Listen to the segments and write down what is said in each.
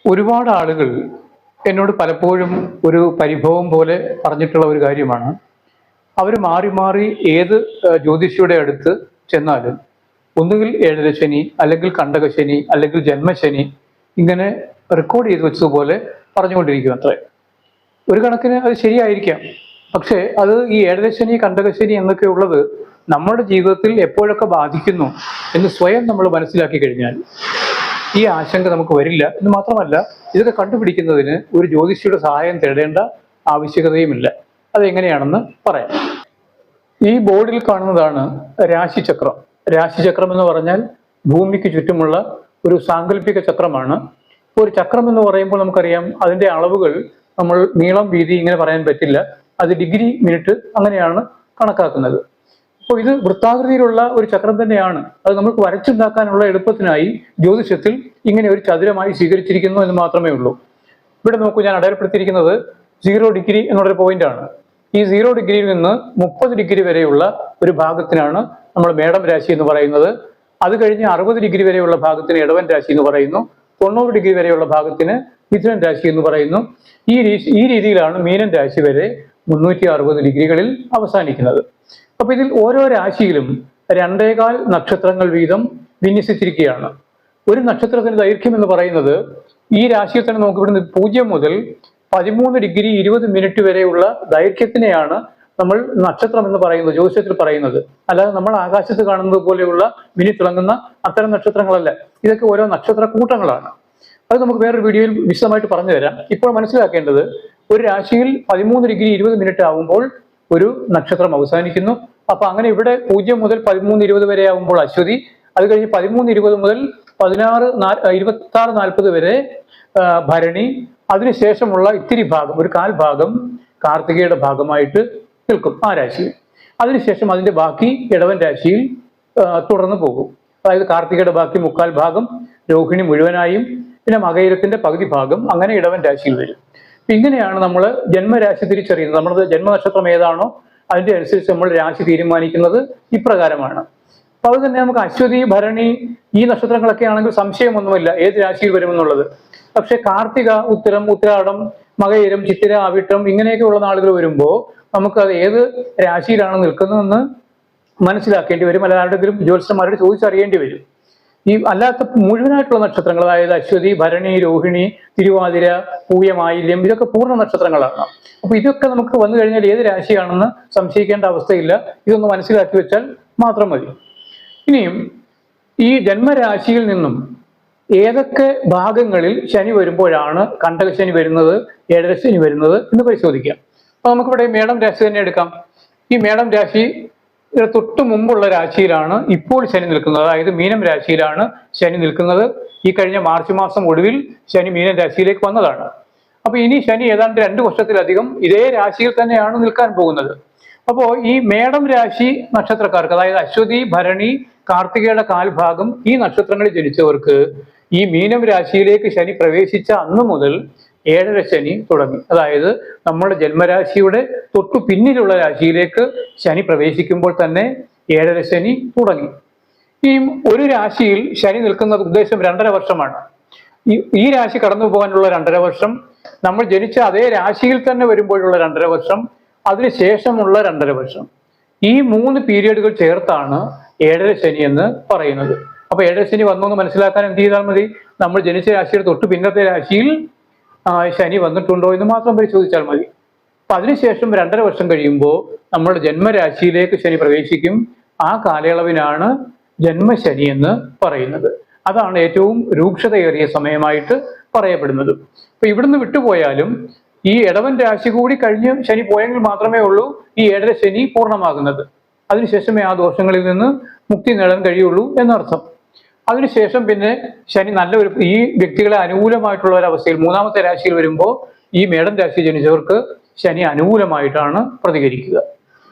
ഒരുപാട് ആളുകൾ എന്നോട് പലപ്പോഴും ഒരു പരിഭവം പോലെ പറഞ്ഞിട്ടുള്ള ഒരു കാര്യമാണ്. അവർ മാറി മാറി ഏത് ജ്യോതിഷിയുടെ അടുത്ത് ചെന്നാലും ഒന്നുകിൽ ഏഴരശനി, അല്ലെങ്കിൽ കണ്ടകശനി, അല്ലെങ്കിൽ ജന്മശനി, ഇങ്ങനെ റെക്കോർഡ് ചെയ്ത് വെച്ചതുപോലെ പറഞ്ഞുകൊണ്ടിരിക്കും അത്രേ. ഒരു കണക്കിന് അത് ശരിയായിരിക്കാം. പക്ഷേ അത് ഈ ഏഴരശനി, കണ്ടകശനി എന്നൊക്കെ ഉള്ളത് നമ്മുടെ ജീവിതത്തിൽ എപ്പോഴൊക്കെ ബാധിക്കുന്നു എന്ന് സ്വയം നമ്മൾ മനസ്സിലാക്കി കഴിഞ്ഞാൽ ഈ ആശങ്ക നമുക്ക് വരില്ല. എന്ന് മാത്രമല്ല, ഇതൊക്കെ കണ്ടുപിടിക്കുന്നതിന് ഒരു ജ്യോതിഷിയുടെ സഹായം തേടേണ്ട ആവശ്യകതയുമില്ല. അതെങ്ങനെയാണെന്ന് പറയാം. ഈ ബോർഡിൽ കാണുന്നതാണ് രാശിചക്രം. രാശിചക്രം എന്ന് പറഞ്ഞാൽ ഭൂമിക്ക് ചുറ്റുമുള്ള ഒരു സാങ്കല്പിക ചക്രമാണ്. ഇപ്പോൾ ഒരു ചക്രം എന്ന് പറയുമ്പോൾ നമുക്കറിയാം അതിൻ്റെ അളവുകൾ നമ്മൾ നീളം വീതി ഇങ്ങനെ പറയാൻ പറ്റില്ല. അത് ഡിഗ്രി, മിനിറ്റ് അങ്ങനെയാണ് കണക്കാക്കുന്നത്. അപ്പോൾ ഇത് വൃത്താകൃതിയിലുള്ള ഒരു ചക്രം തന്നെയാണ്. അത് നമുക്ക് വരച്ചുണ്ടാക്കാനുള്ള എളുപ്പത്തിനായി ജ്യോതിഷത്തിൽ ഇങ്ങനെ ഒരു ചതുരമായി സ്വീകരിച്ചിരിക്കുന്നു എന്ന് മാത്രമേ ഉള്ളൂ. ഇവിടെ നോക്കൂ, ഞാൻ അടയാളപ്പെടുത്തിയിരിക്കുന്നത് 0 ഡിഗ്രി എന്നുള്ളൊരു പോയിന്റാണ്. ഈ 0 ഡിഗ്രിയിൽ നിന്ന് 30 ഡിഗ്രി വരെയുള്ള ഒരു ഭാഗത്തിനാണ് നമ്മൾ മേടം രാശി എന്ന് പറയുന്നത്. അത് കഴിഞ്ഞ് 60 ഡിഗ്രി വരെയുള്ള ഭാഗത്തിന് ഇടവൻ രാശി എന്ന് പറയുന്നു. 90 ഡിഗ്രി വരെയുള്ള ഭാഗത്തിന് മിഥുനൻ രാശി എന്ന് പറയുന്നു. ഈ രീതിയിലാണ് മീനൻ രാശി വരെ 360 ഡിഗ്രികളിൽ അവസാനിക്കുന്നത്. അപ്പൊ ഇതിൽ ഓരോ രാശിയിലും 2.25 നക്ഷത്രങ്ങൾ വീതം വിന്യസിച്ചിരിക്കുകയാണ്. ഒരു നക്ഷത്രത്തിന്റെ ദൈർഘ്യം എന്ന് പറയുന്നത് ഈ രാശിയിൽ തന്നെ നമുക്ക് ഇവിടുന്ന് 0 മുതൽ 13 ഡിഗ്രി 20 മിനിറ്റ് വരെയുള്ള ദൈർഘ്യത്തിനെയാണ് നമ്മൾ നക്ഷത്രം എന്ന് പറയുന്നത്, ജ്യോതിഷത്തിൽ പറയുന്നത്. അല്ലാതെ നമ്മൾ ആകാശത്ത് കാണുന്നത് പോലെയുള്ള മിനി തിളങ്ങുന്ന അത്തരം നക്ഷത്രങ്ങളല്ല. ഇതൊക്കെ ഓരോ നക്ഷത്ര കൂട്ടങ്ങളാണ്. അത് നമുക്ക് വേറൊരു വീഡിയോയിൽ വിശദമായിട്ട് പറഞ്ഞു തരാം. ഇപ്പോൾ മനസ്സിലാക്കേണ്ടത്, ഒരു രാശിയിൽ 13 ഡിഗ്രി 20 മിനിറ്റ് ആവുമ്പോൾ ഒരു നക്ഷത്രം അവസാനിക്കുന്നു. അപ്പൊ അങ്ങനെ ഇവിടെ 0 മുതൽ 13:20 വരെ ആവുമ്പോൾ അശ്വതി, അത് കഴിഞ്ഞ് 13:20 മുതൽ 26:40 വരെ ഭരണി, അതിനുശേഷമുള്ള ഇത്തിരി ഭാഗം, ഒരു കാൽ ഭാഗം കാർത്തികയുടെ ഭാഗമായിട്ട് നിൽക്കും ആ രാശിയിൽ. അതിനുശേഷം അതിന്റെ ബാക്കി ഇടവൻ രാശിയിൽ തുടർന്ന് പോകും. അതായത് കാർത്തികയുടെ ബാക്കി 3/4 ഭാഗം, രോഹിണി മുഴുവനായും, പിന്നെ മകയിരത്തിന്റെ പകുതി ഭാഗം, അങ്ങനെ ഇടവൻ രാശിയിൽ വരും. ഇങ്ങനെയാണ് നമ്മൾ ജന്മരാശി തിരിച്ചറിയുന്നത്. നമ്മുടെ ജന്മനക്ഷത്രം ഏതാണോ അതിന്റെ അനുസരിച്ച് നമ്മൾ രാശി തീരുമാനിക്കുന്നത് ഇപ്രകാരമാണ്. അപ്പൊ അത് തന്നെ നമുക്ക് അശ്വതി, ഭരണി ഈ നക്ഷത്രങ്ങളൊക്കെ ആണെങ്കിൽ സംശയമൊന്നുമില്ല ഏത് രാശിയിൽ വരുമെന്നുള്ളത്. പക്ഷെ കാർത്തിക, ഉത്തരം, ഉത്രാടം, മകയിരം, ചിത്തിര, അവിട്ടം ഇങ്ങനെയൊക്കെയുള്ള നാളുകൾ വരുമ്പോൾ നമുക്കത് ഏത് രാശിയിലാണ് നിൽക്കുന്നതെന്ന് മനസ്സിലാക്കേണ്ടി വരും. അല്ലാതെ ആരുടെങ്കിലും ജ്യോത്സ്യന്മാരോട് ചോദിച്ചറിയേണ്ടി വരും. ഈ അല്ലാത്ത മുഴുവനായിട്ടുള്ള നക്ഷത്രങ്ങൾ, അതായത് അശ്വതി, ഭരണി, രോഹിണി, തിരുവാതിര, പൂയം, ആയില്യം, ഇതൊക്കെ പൂർണ്ണ നക്ഷത്രങ്ങളാണ്. അപ്പൊ ഇതൊക്കെ നമുക്ക് വന്നു കഴിഞ്ഞാൽ ഏത് രാശിയാണെന്ന് സംശയിക്കേണ്ട അവസ്ഥയില്ല. ഇതൊന്ന് മനസ്സിലാക്കി വെച്ചാൽ മാത്രം മതി. ഇനിയും ഈ ജന്മരാശിയിൽ നിന്നും ഏതൊക്കെ ഭാഗങ്ങളിൽ ശനി വരുമ്പോഴാണ് കണ്ടകശനി വരുന്നത്, ഏഴരശനി വരുന്നത് എന്ന് പരിശോധിക്കാം. അപ്പൊ നമുക്കിവിടെ മേടം രാശി തന്നെ എടുക്കാം. ഈ മേടം രാശി തൊട്ട് മുമ്പുള്ള രാശിയിലാണ് ഇപ്പോൾ ശനി നിൽക്കുന്നത്. അതായത് മീനം രാശിയിലാണ് ശനി നിൽക്കുന്നത്. ഈ കഴിഞ്ഞ മാർച്ച് മാസം ഒടുവിൽ ശനി മീനം രാശിയിലേക്ക് വന്നതാണ്. അപ്പൊ ഇനി ശനി ഏതാണ്ട് 2 വർഷത്തിലധികം ഇതേ രാശിയിൽ തന്നെയാണ് നിൽക്കാൻ പോകുന്നത്. അപ്പോൾ ഈ മേടം രാശി നക്ഷത്രക്കാർക്ക്, അതായത് അശ്വതി, ഭരണി, കാർത്തികയുടെ കാൽഭാഗം ഈ നക്ഷത്രങ്ങളിൽ ജനിച്ചവർക്ക് ഈ മീനം രാശിയിലേക്ക് ശനി പ്രവേശിച്ച അന്ന് മുതൽ ഏഴരശനി തുടങ്ങി. അതായത് നമ്മുടെ ജന്മരാശിയുടെ തൊട്ടു പിന്നിലുള്ള രാശിയിലേക്ക് ശനി പ്രവേശിക്കുമ്പോൾ തന്നെ ഏഴരശനി തുടങ്ങി. ഈ ഒരു രാശിയിൽ ശനി നിൽക്കുന്ന ഉദ്ദേശം 2.5 വർഷമാണ്. ഈ രാശി കടന്നു പോകാനുള്ള 2.5 വർഷം, നമ്മൾ ജനിച്ച അതേ രാശിയിൽ തന്നെ വരുമ്പോഴുള്ള 2.5 വർഷം, അതിനുശേഷമുള്ള 2.5 വർഷം, ഈ 3 പീരിയഡുകൾ ചേർത്താണ് ഏഴരശനി എന്ന് പറയുന്നത്. അപ്പൊ ഏഴരശനി വന്നു എന്ന് മനസ്സിലാക്കാൻ എന്ത് ചെയ്താൽ മതി? നമ്മൾ ജനിച്ച രാശിയുടെ തൊട്ടു പിന്നത്തെ രാശിയിൽ ശനി വന്നിട്ടുണ്ടോ എന്ന് മാത്രം പരിശോധിച്ചാൽ മതി. അപ്പൊ അതിനുശേഷം 2.5 വർഷം കഴിയുമ്പോൾ നമ്മുടെ ജന്മരാശിയിലേക്ക് ശനി പ്രവേശിക്കും. ആ കാലയളവിനാണ് ജന്മശനി എന്ന് പറയുന്നത്. അതാണ് ഏറ്റവും രൂക്ഷതയേറിയ സമയമായിട്ട് പറയപ്പെടുന്നത്. അപ്പൊ ഇവിടുന്ന് വിട്ടുപോയാലും ഈ ഇടവൻ രാശി കൂടി കഴിഞ്ഞ് ശനി പോയെങ്കിൽ മാത്രമേ ഉള്ളൂ ഈ ഏഴരശനി പൂർണ്ണമാകുന്നത്. അതിനുശേഷമേ ആ ദോഷങ്ങളിൽ നിന്ന് മുക്തി നേടാൻ കഴിയുള്ളൂ എന്നർത്ഥം. അതിനുശേഷം പിന്നെ ശനി ഈ വ്യക്തികളെ അനുകൂലമായിട്ടുള്ള ഒരവസ്ഥയിൽ 3ാമത്തെ രാശിയിൽ വരുമ്പോൾ ഈ മേടം രാശി ജനിച്ചവർക്ക് ശനി അനുകൂലമായിട്ടാണ് പ്രതികരിക്കുക.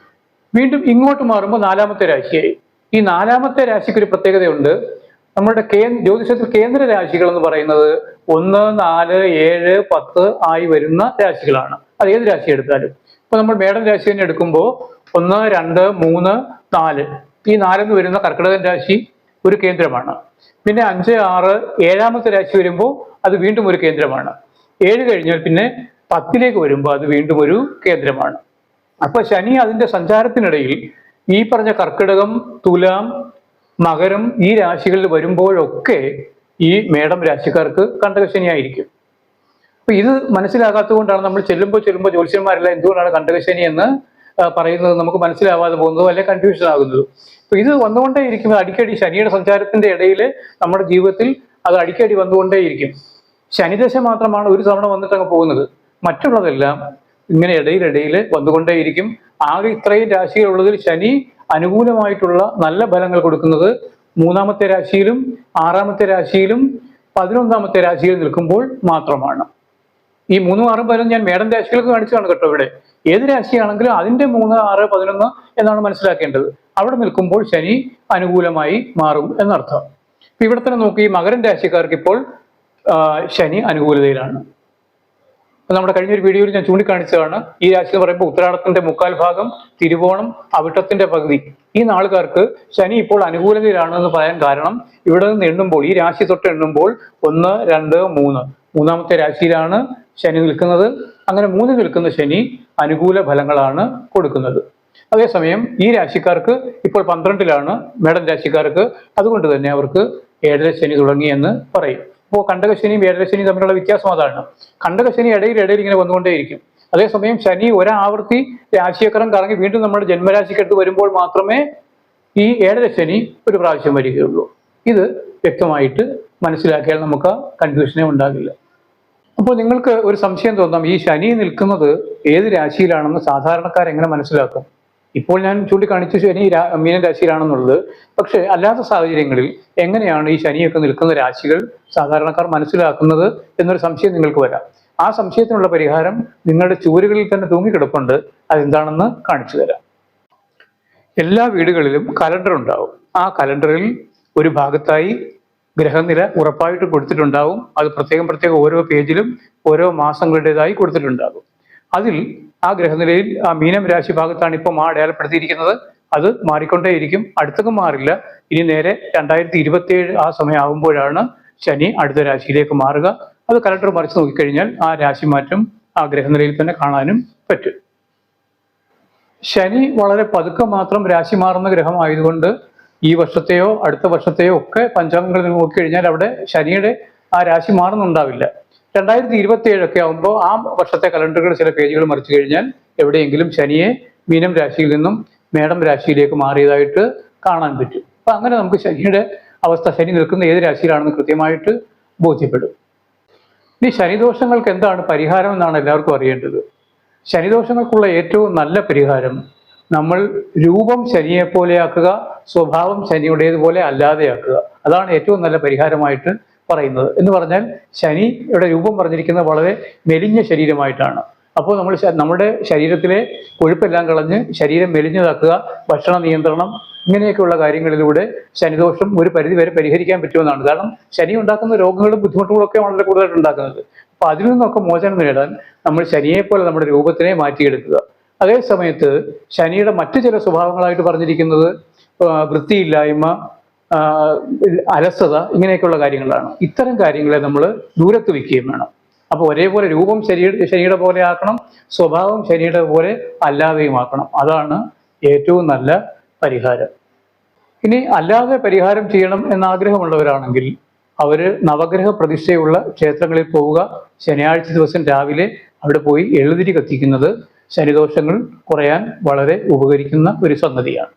വീണ്ടും ഇങ്ങോട്ട് മാറുമ്പോൾ 4ാമത്തെ രാശിയായി. ഈ 4ാമത്തെ രാശിക്ക് ഒരു പ്രത്യേകതയുണ്ട്. നമ്മളുടെ ജ്യോതിഷത്തിൽ കേന്ദ്ര രാശികൾ എന്ന് പറയുന്നത് 1, 4, 7, 10 ആയി വരുന്ന രാശികളാണ്. അത് ഏത് രാശി എടുത്താലും. ഇപ്പൊ നമ്മൾ മേടം രാശി തന്നെ എടുക്കുമ്പോൾ 1, 2, 3, 4 ഈ 4 വരുന്ന കർക്കിടകൻ രാശി ഒരു കേന്ദ്രമാണ്. പിന്നെ 5, 6, 7ാമത്തെ രാശി വരുമ്പോൾ അത് വീണ്ടും ഒരു കേന്ദ്രമാണ്. 7 കഴിഞ്ഞാൽ പിന്നെ 10ലേക്ക് വരുമ്പോൾ അത് വീണ്ടും ഒരു കേന്ദ്രമാണ്. അപ്പൊ ശനി അതിന്റെ സഞ്ചാരത്തിനിടയിൽ ഈ പറഞ്ഞ കർക്കിടകം, തുലാം, മകരം ഈ രാശികളിൽ വരുമ്പോഴൊക്കെ ഈ മേടം രാശിക്കാർക്ക് കണ്ടകശനിയായിരിക്കും. അപ്പൊ ഇത് മനസ്സിലാകാത്തത് കൊണ്ടാണ് നമ്മൾ ചെല്ലുമ്പോൾ ജ്യോത്സ്യന്മാരെല്ലാം എന്തുകൊണ്ടാണ് കണ്ടകശനി എന്ന് പറയുന്നത് നമുക്ക് മനസ്സിലാവാതെ പോകുന്നതോ അല്ലെ കൺഫ്യൂഷൻ ആകുന്നതോ. അപ്പൊ ഇത് വന്നുകൊണ്ടേയിരിക്കും അടിക്കടി. ശനിയുടെ സഞ്ചാരത്തിന്റെ ഇടയിൽ നമ്മുടെ ജീവിതത്തിൽ അത് അടിക്കടി വന്നുകൊണ്ടേയിരിക്കും. ശനിദശ മാത്രമാണ് ഒരു തവണ വന്നിട്ട് അങ്ങ് പോകുന്നത്. മറ്റുള്ളതെല്ലാം ഇങ്ങനെ ഇടയിൽ വന്നുകൊണ്ടേയിരിക്കും. ആകെ ഇത്രയും രാശികളുള്ളതിൽ ശനി അനുകൂലമായിട്ടുള്ള നല്ല ഫലങ്ങൾ കൊടുക്കുന്നത് 3ാമത്തെ രാശിയിലും 6ാമത്തെ രാശിയിലും 11ാമത്തെ രാശിയിൽ നിൽക്കുമ്പോൾ മാത്രമാണ്. ഈ 3, 6 ഫലം ഞാൻ മേടം രാശികൾക്ക് കാണിച്ചതാണ് കേട്ടോ. ഇവിടെ ഏത് രാശിയാണെങ്കിലും അതിന്റെ 3, 6, 11 എന്നാണ് മനസ്സിലാക്കേണ്ടത്. അവിടെ നിൽക്കുമ്പോൾ ശനി അനുകൂലമായി മാറും എന്നർത്ഥം. ഇപ്പൊ ഇവിടെ തന്നെ നോക്കി, ഈ മകരം രാശിക്കാർക്ക് ഇപ്പോൾ ശനി അനുകൂലതയിലാണ്. നമ്മുടെ കഴിഞ്ഞൊരു വീഡിയോയിൽ ഞാൻ ചൂണ്ടിക്കാണിച്ചതാണ്. ഈ രാശി എന്ന് പറയുമ്പോൾ ഉത്തരാടത്തിന്റെ 3/4 ഭാഗം, തിരുവോണം, അവിട്ടത്തിന്റെ പകുതി, ഈ നാളുകാർക്ക് ശനി ഇപ്പോൾ അനുകൂലതയിലാണെന്ന് പറയാൻ കാരണം ഇവിടെ നിന്ന് എണ്ണുമ്പോൾ, ഈ രാശി തൊട്ട് എണ്ണുമ്പോൾ 1, 2, 3 3ാമത്തെ രാശിയിലാണ് ശനി നിൽക്കുന്നത്. അങ്ങനെ 3 നിൽക്കുന്ന ശനി അനുകൂല ഫലങ്ങളാണ് കൊടുക്കുന്നത്. അതേസമയം ഈ രാശിക്കാർക്ക് ഇപ്പോൾ 12ലാണ് മേടം രാശിക്കാർക്ക്. അതുകൊണ്ട് തന്നെ അവർക്ക് 7ര ശനി തുടങ്ങിയെന്ന് പറയും. അപ്പോൾ കണ്ടകശനിയും 7ര ശനിയും തമ്മിലുള്ള വ്യത്യാസം അതാണ്. കണ്ടകശനി ഇടയിൽ ഇങ്ങനെ വന്നുകൊണ്ടേയിരിക്കും. അതേസമയം ശനി ഒരാവർത്തി രാശിചക്രം കറങ്ങി വീണ്ടും നമ്മുടെ ജന്മരാശിക്കടുത്ത് വരുമ്പോൾ മാത്രമേ ഈ 7ര ശനി ഒരു പ്രാവശ്യം വരികയുള്ളൂ. ഇത് വ്യക്തമായിട്ട് മനസ്സിലാക്കിയാൽ നമുക്ക് കൺഫ്യൂഷനേ ഉണ്ടാകില്ല. അപ്പോൾ നിങ്ങൾക്ക് ഒരു സംശയം തോന്നാം, ഈ ശനി നിൽക്കുന്നത് ഏത് രാശിയിലാണെന്ന് സാധാരണക്കാർ എങ്ങനെ മനസ്സിലാക്കും? ഇപ്പോൾ ഞാൻ ചൂണ്ടിക്കാണിച്ചു ശനി മീനൻ രാശിയിലാണെന്നുള്ളത്. പക്ഷെ അല്ലാത്ത സാഹചര്യങ്ങളിൽ എങ്ങനെയാണ് ഈ ശനിയൊക്കെ നിൽക്കുന്ന രാശികൾ സാധാരണക്കാർ മനസ്സിലാക്കുന്നത് എന്നൊരു സംശയം നിങ്ങൾക്ക് വരാം. ആ സംശയത്തിനുള്ള പരിഹാരം നിങ്ങളുടെ ചുവരുകളിൽ തന്നെ തൂങ്ങിക്കിടപ്പുണ്ട്. അതെന്താണെന്ന് കാണിച്ചു തരാം. എല്ലാ വീടുകളിലും കലണ്ടർ ഉണ്ടാവും. ആ കലണ്ടറിൽ ഒരു ഭാഗത്തായി ഗ്രഹനില ഉറപ്പായിട്ട് കൊടുത്തിട്ടുണ്ടാവും. അത് പ്രത്യേകം ഓരോ പേജിലും ഓരോ മാസങ്ങളുടേതായി കൊടുത്തിട്ടുണ്ടാകും. അതിൽ ആ ഗ്രഹനിലയിൽ ആ മീനം രാശി ഭാഗത്താണ് ഇപ്പോൾ അടയാളപ്പെടുത്തിയിരിക്കുന്നത്. അത് മാറിക്കൊണ്ടേയിരിക്കും, അടുത്തൊക്കെ മാറില്ല. ഇനി നേരെ 2027 ആ സമയം ആകുമ്പോഴാണ് ശനി അടുത്ത രാശിയിലേക്ക് മാറുക. അത് കലണ്ടർ മറിച്ച് നോക്കിക്കഴിഞ്ഞാൽ ആ രാശി മാറ്റം ആ ഗ്രഹനിലയിൽ തന്നെ കാണാനും പറ്റും. ശനി വളരെ പതുക്കെ മാത്രം രാശി മാറുന്ന ഗ്രഹമായതുകൊണ്ട് ഈ വർഷത്തെയോ അടുത്ത വർഷത്തെയോ ഒക്കെ പഞ്ചാംഗങ്ങൾ നോക്കിക്കഴിഞ്ഞാൽ അവിടെ ശനിയുടെ ആ രാശി മാറുന്നുണ്ടാവില്ല. 2027 ഒക്കെ ആകുമ്പോൾ ആ വർഷത്തെ കലണ്ടറുകൾ ചില പേജുകൾ മറിച്ചു കഴിഞ്ഞാൽ എവിടെയെങ്കിലും ശനിയെ മീനം രാശിയിൽ നിന്നും മേടം രാശിയിലേക്ക് മാറിയതായിട്ട് കാണാൻ പറ്റും. അപ്പൊ അങ്ങനെ നമുക്ക് ശനിയുടെ അവസ്ഥ, ശനി നിൽക്കുന്ന ഏത് രാശിയിലാണെന്ന് കൃത്യമായിട്ട് ബോധ്യപ്പെടും. ഇനി ശനിദോഷങ്ങൾക്ക് എന്താണ് പരിഹാരം എന്നാണ് എല്ലാവർക്കും അറിയേണ്ടത്. ശനിദോഷങ്ങൾക്കുള്ള ഏറ്റവും നല്ല പരിഹാരം നമ്മൾ രൂപം ശനിയെ പോലെയാക്കുക, സ്വഭാവം ശനിയുടേതുപോലെ അല്ലാതെയാക്കുക. അതാണ് ഏറ്റവും നല്ല പരിഹാരമായിട്ട് പറയുന്നത്. എന്ന് പറഞ്ഞാൽ ശനിയുടെ രൂപം പറഞ്ഞിരിക്കുന്നത് വളരെ മെലിഞ്ഞ ശരീരമായിട്ടാണ്. അപ്പോൾ നമ്മൾ നമ്മുടെ ശരീരത്തിലെ കൊഴുപ്പെല്ലാം കളഞ്ഞ് ശരീരം മെലിഞ്ഞതാക്കുക, ഭക്ഷണ നിയന്ത്രണം, ഇങ്ങനെയൊക്കെയുള്ള കാര്യങ്ങളിലൂടെ ശനിദോഷം ഒരു പരിധിവരെ പരിഹരിക്കാൻ പറ്റുമെന്നാണ്. കാരണം ശനി ഉണ്ടാക്കുന്ന രോഗങ്ങളും ബുദ്ധിമുട്ടുകളും ഒക്കെ വളരെ കൂടുതലായിട്ട് ഉണ്ടാക്കുന്നത്. അപ്പൊ അതിൽ നിന്നൊക്കെ മോചനം നേടാൻ നമ്മൾ ശനിയെ പോലെ നമ്മുടെ രൂപത്തിനെ മാറ്റിയെടുക്കുക. അതേ സമയത്ത് ശനിയുടെ മറ്റു ചില സ്വഭാവങ്ങളായിട്ട് പറഞ്ഞിരിക്കുന്നത് വൃത്തിയില്ലായ്മ, അലസത, ഇങ്ങനെയൊക്കെയുള്ള കാര്യങ്ങളാണ്. ഇത്തരം കാര്യങ്ങളെ നമ്മൾ ദൂരത്ത് വയ്ക്കുകയും വേണം. അപ്പോൾ ഒരേപോലെ രൂപം ശനിയുടെ പോലെ ആക്കണം, സ്വഭാവം ശനിയുടെ പോലെ അല്ലാതെയും ആക്കണം. അതാണ് ഏറ്റവും നല്ല പരിഹാരം. ഇനി അല്ലാതെ പരിഹാരം ചെയ്യണം എന്നാഗ്രഹമുള്ളവരാണെങ്കിൽ അവർ നവഗ്രഹ പ്രതിഷ്ഠയുള്ള ക്ഷേത്രങ്ങളിൽ പോവുക. ശനിയാഴ്ച ദിവസം രാവിലെ അവിടെ പോയി എഴുതിരി കത്തിക്കുന്നത് ശനിദോഷങ്ങൾ കുറയാൻ വളരെ ഉപകരിക്കുന്ന ഒരു സംഗതിയാണ്.